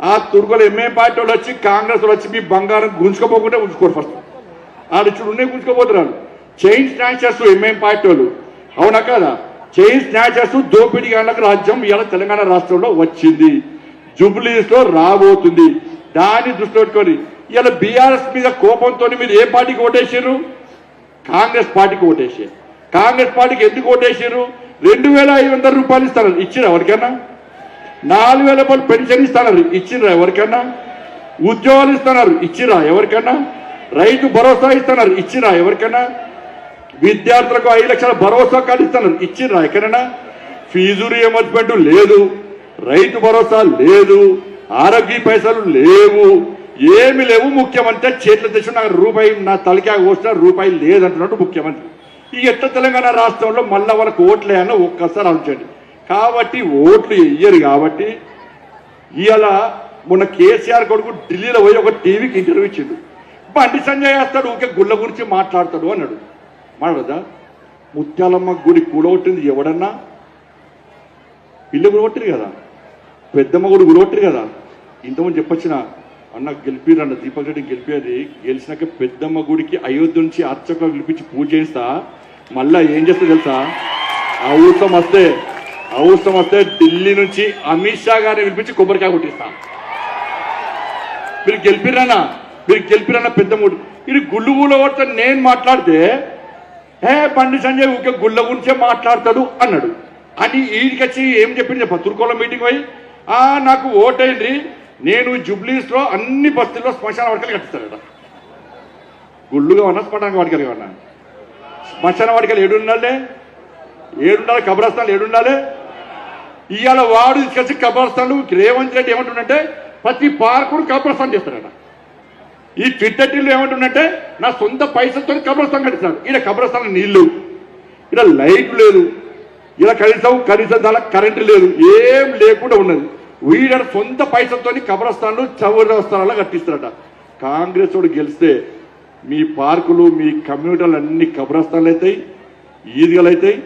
ఆ తుర్కలు MIM party వాళ్ళు వచ్చి కాంగ్రెస్ వాళ్ళు వచ్చి మీ బంగారం గుంజుకోపోకుండా ఉంచుకోరు ఫస్ట్ ఆడు చూడునే గుంజుకోపోతున్నారు చైన్ స్నాచర్స్ ఎంఏం పార్టీ వాళ్ళు అవునా కదా చైన్ స్నాచర్స్ దోపిడీగాళ్ళకు రాజ్యం ఇవాళ తెలంగాణ రాష్ట్రంలో వచ్చింది జూబ్లీస్ లో రాబోతుంది దాన్ని దృష్టిలో పెట్టుకొని ఇవాళ బీఆర్ఎస్ మీద కోపంతో మీరు ఏ పార్టీకి ఓటేసారు కాంగ్రెస్ పార్టీకి ఓటేసారు కాంగ్రెస్ పార్టీకి ఎందుకు ఓటేసారు 2,500 రూపాయలు ఇస్తారు ఇచ్చిరా ఎవరికైనా 4,000 రూపాయలు పెన్షన్ ఇస్తున్నారు ఇచ్చిరా ఎవరికైనా ఉద్యోగాలు ఇస్తున్నారు ఇచ్చిరా ఎవరికైనా రైతు భరోసా ఇస్తున్నారు ఇచ్చిరా ఎవరికైనా విద్యార్థులకు 5 లక్షల భరోసా కార్డు ఇస్తున్నారు ఇచ్చిరా ఎక్కడైనా ఫీజు రియంబర్స్మెంట్ లేదు రైతు భరోసా లేదు ఆరోగ్య పైసలు లేవు ఏమి లేవు ముఖ్యమంత్రి చేతుల తెచ్చి నాకు రూపాయి నా తలకా కోసిన రూపాయి లేదంటున్నాడు ముఖ్యమంత్రి ఈ ఎట్లా తెలంగాణ రాష్ట్రంలో మళ్ళా వాళ్ళకి ఓట్లు వేయాలని ఒక్కసారి ఆలోచించండి కాబట్టి ఓట్లు వేయరు కాబట్టి ఇవాళ మొన్న కేసీఆర్ కొడుకు ఢిల్లీలో పోయి ఒక టీవీకి ఇంటర్వ్యూ ఇచ్చిండు బండి సంజయ్ వేస్తాడు ఊకే గుళ్ళ గురించి మాట్లాడతాడు అన్నాడు మాట్లాడదా ముత్యాలమ్మ గుడి కూడగొట్టింది ఎవడన్నా ఇల్లు కూడగొట్టిరు కదా పెద్దమ్మ గుడి కూడగొట్టిరు కదా ఇంతమంది చెప్పొచ్చిన అన్న గెలిపిరన్న దీపక్ రెడ్డి గెలిపేది గెలిచినాక పెద్దమ్మ గుడికి అయోధ్య నుంచి అర్చకులు పిలిపించి పూజ చేస్తా మళ్ళా ఏం చేస్తా తెలుసా అవసరం వస్తే ఢిల్లీ నుంచి అమిత్ షా గారిని పిలిపించి కొబ్బరికాయ కొట్టిస్తా మీరు గెలిపిరన్నా పెద్ద మూడు ఇది గుళ్ళు గుళ్ళ కొడితే నేను మాట్లాడితే బండి సంజయ్ ఊకే గుళ్ళ గురించే మాట్లాడతాడు అన్నాడు అని వీడికొచ్చి ఏం చెప్పింది తుర్కోల మీటింగ్ పోయి నాకు ఓటైంది నేను జూబ్లీస్ లో అన్ని బస్తీల్లో శ్మశాన వాటికలు కట్టిస్తాడట గుళ్ళుగా ఉన్నా శ్మశాన వాటికలు ఉన్నా శ్మశాన వాటికలు ఏడుండాలి కబ్రస్థాన్లు ఏడుండాలి ఇవాళ వాడు తీసుకొచ్చి కబ్రస్థాన్లు రేవంత్ రెడ్డి ఏమంటుండంటే ప్రతి పార్కుడు కబ్రస్థాన్ చేస్తాడట ఈ ట్విట్టర్లో ఏమంటుండంటే నా సొంత పైసలతో కబ్రస్థాన్ కట్టిస్తాడు ఈడ కబ్రస్థాన్ నీళ్లు ఈడ లైట్ లేదు ఇలా కనీసం దానికి కరెంటు లేదు ఏం లేకుండా ఉన్నది వీడ సొంత పైసలతో కబ్రస్థాన్లు చౌరస్థానాలు కట్టిస్తారట కాంగ్రెస్ వాడు గెలిస్తే మీ పార్కులు మీ కమ్యూనిటీలు అన్ని కబ్రస్థాన్లు అవుతాయి ఈద్గాలు అవుతాయి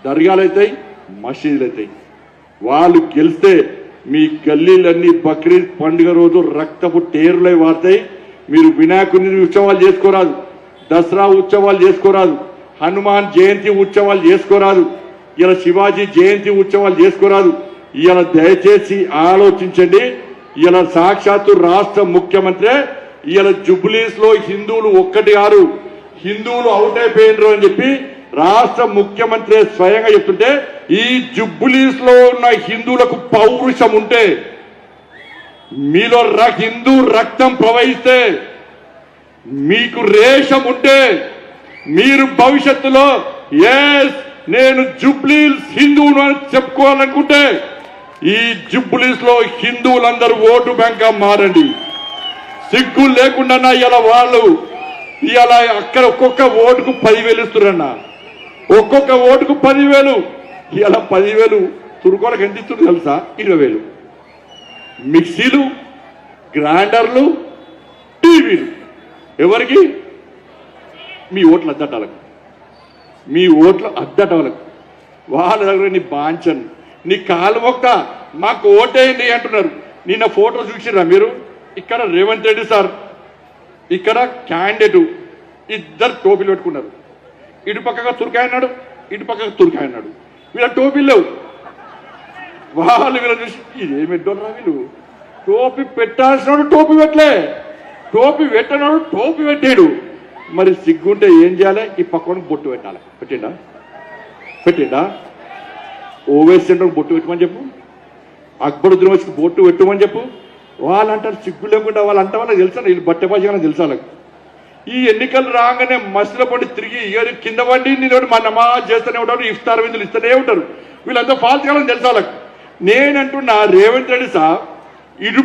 దర్గాలు అవుతాయి మసీదులు అవుతాయి వాళ్ళు గెలిస్తే మీ గల్లీలన్నీ బక్రీద్ పండుగ రోజు రక్తపు టేరులై వాడతాయి మీరు వినాయకుని ఉత్సవాలు చేసుకోరాదు దసరా ఉత్సవాలు చేసుకోరాదు హనుమాన్ జయంతి ఉత్సవాలు చేసుకోరాదు ఇలా శివాజీ జయంతి ఉత్సవాలు చేసుకోరాదు ఇలా దయచేసి ఆలోచించండి ఇలా సాక్షాత్తు రాష్ట్ర ముఖ్యమంత్రి ఇలా జూబ్లీస్ లో హిందువులు ఒక్కటి కాదు హిందువులు అవుట్ అయిపోయినరు అని చెప్పి రాష్ట్ర ముఖ్యమంత్రి స్వయంగా చెప్తుంటే ఈ జూబ్లీస్ లో ఉన్న హిందువులకు పౌరుషం ఉంటే మీలో హిందూ రక్తం ప్రవహిస్తే మీకు రేషం ఉంటే మీరు భవిష్యత్తులో నేను జూబ్లీస్ హిందువును అని చెప్పుకోవాలనుకుంటే ఈ జూబ్లీస్ లో హిందువులందరూ ఓటు బ్యాంక్ గా మారండి సిగ్గు లేకుండా ఇలా వాళ్ళు ఇలా అక్కడ ఒక్కొక్క ఓటుకు 10,000 ఇస్తున్నారన్న ఒక్కొక్క ఓటుకు 10,000 ఇలా 10,000 తురుకోలకు ఎంత ఇస్తుంది తెలుసా 20,000 మిక్సీలు గ్రైండర్లు టీవీలు ఎవరికి మీ ఓట్ల అద్దటాలకు వాళ్ళ దగ్గర నీ బాంచన్ నీ కాలు మొక్క మాకు ఓటేయండి అంటున్నారు నిన్న ఫోటో చూసిరా మీరు ఇక్కడ రేవంత్ రెడ్డి సార్ ఇక్కడ క్యాండిడేట్ ఇద్దరు టోపీలు పెట్టుకున్నారు ఇటు పక్కగా తుర్కాయ అన్నాడు ఇటు పక్కగా తుర్కాయ అన్నాడు వీళ్ళ టోపీలు లేవు వాళ్ళు వీళ్ళ చూసి ఇదేమిడ్డోరా వీళ్ళు టోపీ పెట్టాల్సిన టోపీ పెట్టలే టోపీ పెట్టినాడు టోపీ పెట్టాడు మరి సిగ్గుంటే ఏం చేయాలి ఈ పక్కన బొట్టు పెట్టాలి పెట్టిండా ఓవైసీ సెంటర్ బొట్టు పెట్టమని చెప్పు అక్బరుద్దీన్ వచ్చి బొట్టు పెట్టమని చెప్పు వాళ్ళు అంటారు సిగ్గు లేకుండా వాళ్ళు అంటే వాళ్ళకి తెలుసా వీళ్ళు బట్టెబాజీ తెలుసా వాళ్ళకి ఈ ఎన్నికలు రాగానే మసల పండి తిరిగి కింద పండి నేను మా నమాజ్ చేస్తూనే ఉంటారు ఇఫ్తార్ విందులు ఇస్తూనే ఉంటారు వీళ్ళంతా ఫాల్తు కావాలని తెలుసా వాళ్ళకి నేనంటున్నా రేవంత్ రెడ్డి సార్ ఇటు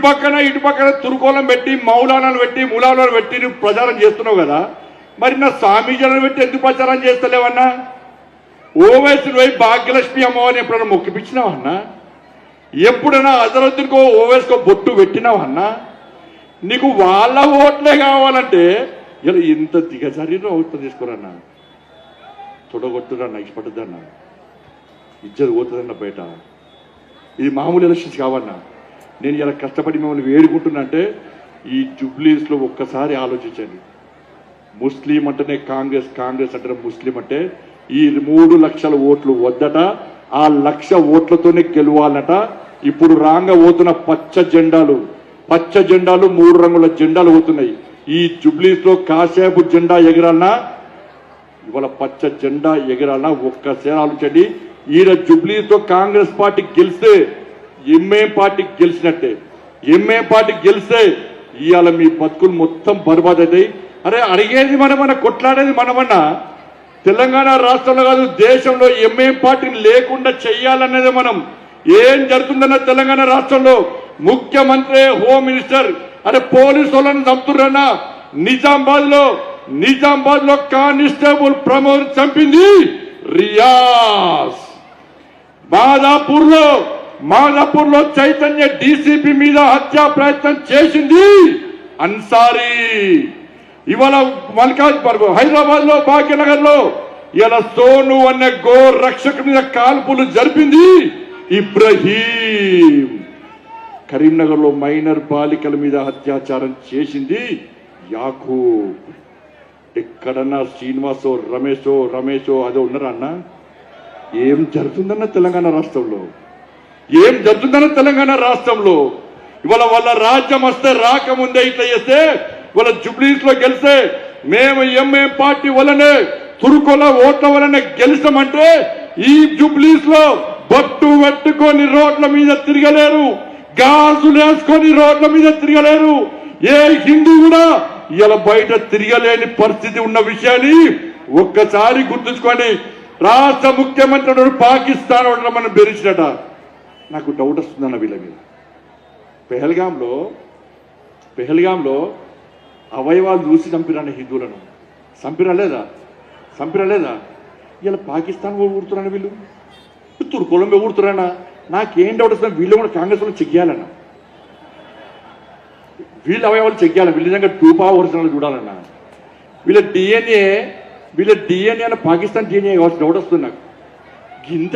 పక్కన తురుకోలం పెట్టి మౌలానాలు పెట్టి నువ్వు ప్రచారం చేస్తున్నావు కదా మరి నా స్వామీజీలను పెట్టి ఎందుకు ప్రచారం చేస్తలేవన్నా ఓవైసీలు పోయి భాగ్యలక్ష్మి అమ్మవారిని ఎప్పుడైనా మొక్కిపించినావన్నా ఎప్పుడైనా అజరుద్దీన్కో ఓవైసీకో బొట్టు పెట్టినావన్నా నీకు వాళ్ళ ఓట్లే కావాలంటే ఇలా ఇంత దిగజారిలో ఓట్లు తీసుకోరన్నా తొడగొట్టురన్నా ఇష్టపడుద్దన్నా ఇజ్జత పోతుందన్న బయట ఇది మామూలు ఎలక్షన్స్ కావన్నా నేను ఇలా కష్టపడి మిమ్మల్ని వేడుకుంటున్నా అంటే ఈ జుబ్లీస్లో ఒక్కసారి ఆలోచించండి. ముస్లిం అంటేనే కాంగ్రెస్, కాంగ్రెస్ అంటేనే ముస్లిం అంటే ఈ 3 లక్షల ఓట్లు వద్దట, ఆ 1,00,000 ఓట్లతోనే గెలవాలట. ఇప్పుడు రాంగా పోతున్న పచ్చ జెండాలు 3 రంగుల జెండాలు పోతున్నాయి. ఈ జుబ్లీస్ లో కాసేపు జెండా ఎగరాలన్నా, ఇవాళ పచ్చ జెండా ఎగరాలన్నా ఒక్కసారి ఆలోచించండి. ఈయన జుబ్లీస్ లో కాంగ్రెస్ పార్టీ గెలిస్తే ఎంఏ పార్టీ గెలిచినట్టే. ఎంఏ పార్టీ గెలిస్తే ఇవాళ మీ బతుకులు మొత్తం బర్బాద్ అవుతాయి. అరే అడిగేది మనమన్నా, కొట్లాడేది మనమన్నా. తెలంగాణ రాష్ట్రంలో కాదు దేశంలో ఎంఏ పార్టీని లేకుండా చెయ్యాలనేది మనం. ఏం జరుగుతుందన్న తెలంగాణ రాష్ట్రంలో ముఖ్యమంత్రి, హోమ్ మినిస్టర్ అరే పోలీసు వాళ్ళని చంపుతున్నా. నిజామాబాద్ లో కానిస్టేబుల్ ప్రమోద్ చంపింది రియాజ్. మాదాపూర్ లో చైతన్య డీసీపీ మీద హత్యా ప్రయత్నం చేసింది అన్సారీ. ఇవాళ హైదరాబాద్ లో భాగ్యనగర్ లో ఇలా సోను అనే గో రక్షకు మీద కాల్పులు జరిపింది ఇబ్రహీం. కరీంనగర్ లో మైనర్ బాలికల మీద అత్యాచారం చేసింది యాకూబ్. ఎక్కడన్నా శ్రీనివాసో రమేషో అదే ఉన్నారా అన్న? ఏం జరుగుతుందన్న తెలంగాణ రాష్ట్రంలో? ఏం జరుగుతుందన్న తెలంగాణ రాష్ట్రంలో? ఇవాళ వాళ్ళ రాజ్యం వస్తే రాకముందే ఇట్లా చేస్తే, వాళ్ళ జుబ్లీస్ లో గెలిస్తే మేము ఎంఏ పార్టీ వల్లనే తురుకోల ఓట్ల వల్లనే గెలిచామంటే ఈ జుబ్లీస్ లో బొట్టు పెట్టుకొని రోడ్ల మీద తిరగలేరు, గాజులు వేసుకొని రోడ్ల మీద తిరగలేరు. ఏ హిందూ కూడా ఇలా బయట తిరగలేని పరిస్థితి ఉన్న విషయాన్ని ఒక్కసారి గుర్తుంచుకోండి. రాష్ట్ర ముఖ్యమంత్రి పాకిస్తాన్ మనం బెదిరించినట. నాకు డౌట్ వస్తుందన్న వీళ్ళ మీద. పెహల్గాంలో అవయవాలు చూసి చంపిరాన్న హిందువులను చంపిరలేదా? ఇలా పాకిస్తాన్ ఊడుతున్నా, వీళ్ళు తుర్కోలంలో ఊడుతున్నా. నాకేం డౌట్ వస్తుంది, వీళ్ళు కూడా కాంగ్రెస్ వాళ్ళు చెక్ చేయాలన్నా, వీళ్ళ అవయవాలు చెక్ చేయాలి. వీళ్ళ నిజంగా 2 ఒరిజినల్ చూడాలన్నా. వీళ్ళ డిఎన్ఏ అన్న పాకిస్తాన్ డిఎన్ఏ కావచ్చు. డౌట్ వస్తుంది నాకు. గింత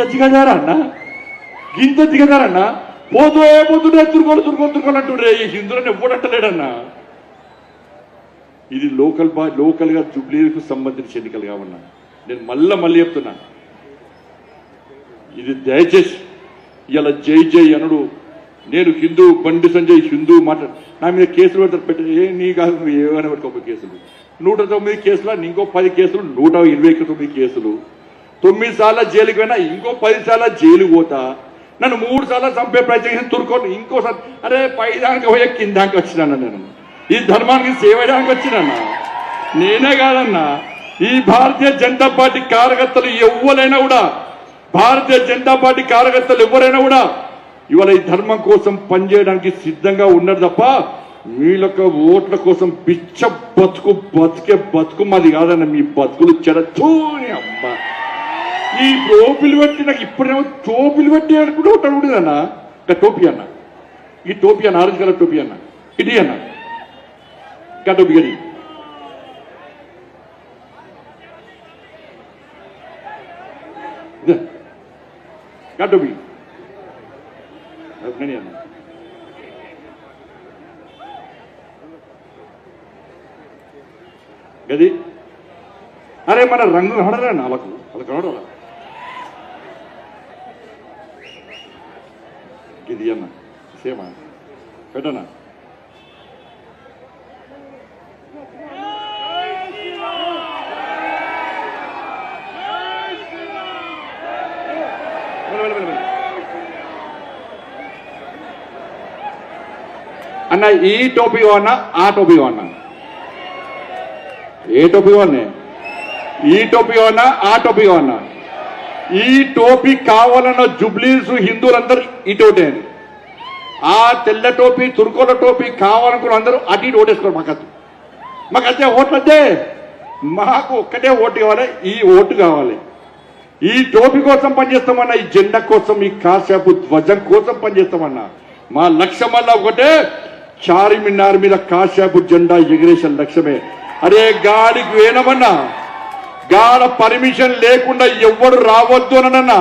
దిగదారన్నా పోతుండే తురుకోలు అంటుండే. ఈ హిందువులను ఎప్పుడంటలేడన్నా. ఇది లోకల్ గా జుబ్లీకు సంబంధించిన ఎన్నికలు కావన్నా. నేను మళ్ళీ చెప్తున్నా, ఇది దయచేసి ఇలా జై అనుడు. నేను హిందూ, బండి సంజయ్ హిందూ మాట్లాడు, నా మీద కేసులు పెట్టే నీ కాదు, ఏమైనా పెట్టుకోక కేసులు. 109 కేసులు, ఇంకో 10 కేసులు, 129 కేసులు. 9 సార్లు జైలుకి పోయినా, ఇంకో 10 సార్లు జైలుకి పోతా. నన్ను 3 సార్లు చంపే ప్రయత్నం చేసి తురుకోను. ఇంకోసారి అరే పైదానికి పోయే కిందానికి వచ్చినాను. నేను ఈ ధర్మానికి సేవ చేయడానికి వచ్చినాన్నా. నేనే కాదన్నా, ఈ భారతీయ జనతా పార్టీ కార్యకర్తలు ఎవరైనా కూడా ఇవాళ ఈ ధర్మం కోసం పనిచేయడానికి సిద్ధంగా ఉన్నారు తప్ప వీళ్ళొక్క ఓట్ల కోసం పిచ్చ బతుకు మాది కాదన్న. మీ బతుకులు చెడతూని అమ్మ. ఈ టోపీలు పెట్టి నాకు ఇప్పుడేమో టోపీలు పెట్టి అనుకుంటూ ఉంటాడుదన్న. ఇంకా టోపీ అన్న, ఈ టోపీ అన్న, ఆరెంజ్ కలర్ టోపీ అన్న, ఇది అన్న, ఇంకా టోపీ గడి టోపీ అన్న. గది అరే మన రంగు కనడరా వాళ్ళకు కనడాల. ఇది అన్న సేమా పెట్టనా? అన్న ఈ టోపీ అన్నా, ఆ టోపీ అన్నా, ఏ టోపీ అన్నా, ఈ టోపీ అన్నా, ఆ టోపీ అన్నా. ఈ టోపీ కావాలన్న జుబ్లీస్ హిందువులందరూ ఇటోటే. ఆ తెల్ల టోపీ, తుర్కోల టోపీ కావాలనుకున్న అందరూ అటు ఇటు ఓటేసుకోరు. మాకైతే ఓట్లయితే మాకు ఒక్కటే ఓటు కావాలి, ఈ ఓటు కావాలి. ఈ టోపీ కోసం పనిచేస్తామన్నా, ఈ జెండా కోసం, ఈ కాసేపు ధ్వజం కోసం పనిచేస్తామన్నా. మా లక్ష్యం వల్ల ఒకటే, చార్మినార్ మీద కాసేపు జెండా ఎగిరేసిన లక్ష్యమే. అరే గాడికి వేనమన్నా, గాడ పర్మిషన్ లేకుండా ఎవ్వడు రావద్దు అనన్నా.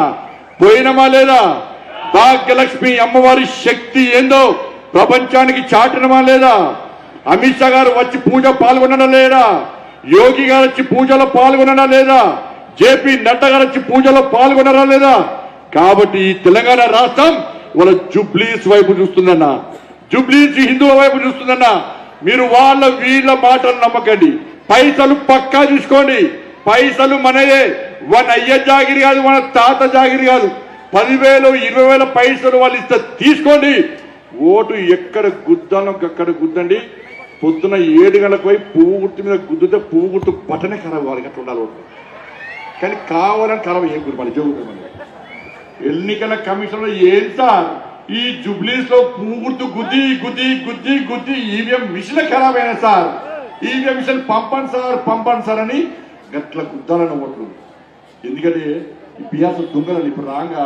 పోయినమా లేదా? భాగ్యలక్ష్మి అమ్మవారి శక్తి ఏందో ప్రపంచానికి చాటనమా లేదా? అమిత్ షా గారు వచ్చి పూజ పాల్గొనడం లేదా? యోగి గారు వచ్చి పూజలో పాల్గొనడం లేదా? జేపీ నడ్డా గారు వచ్చి పూజలో పాల్గొనడం లేదా? కాబట్టి ఈ తెలంగాణ రాష్ట్రం వాళ్ళ జుబ్లీస్ వైపు చూస్తుందన్నా, జుబ్లీస్ హిందువుల వైపు చూస్తుందన్నా. మీరు వాళ్ళ వీళ్ళ మాటలు నమ్మకండి. పైసలు పక్కా చూసుకోండి. పైసలు మనయే, మన అయ్య జాగిరి కాదు, మన తాత జాగిరి కాదు. 10,000 20,000 పైసలు వాళ్ళు ఇస్తే తీసుకోండి. ఓటు ఎక్కడ గుద్దానో అక్కడ గుద్దండి. పొద్దున 7 గంటలకు పోయి పువ్వు గుర్తు మీద గుద్దుతే పువ్వు గుర్తు బట్టనే ఖరాబ్ కావాలి, అట్లా ఉండాలి ఓటు. కానీ కావాలని ఖరాబ్ ఏం గుర్తు మళ్ళీ జరుగుతుంది. ఎన్నికల కమిషన్లో ఏం సార్ ఈ జుబ్లీస్ లో పువ్వు గుర్తు గుద్ది గుద్ది గుద్ది గుద్ది ఈవీఎం మిషన్ ఖరాబ్ అయినా సార్. ఈవీఎం మిషన్ పంపండి సార్ అని గట్ల గుద్దాలన్న ఓట్లు. ఎందుకంటే ఈ బిఆర్ఎస్ దొంగలని ఇప్పుడు రాగా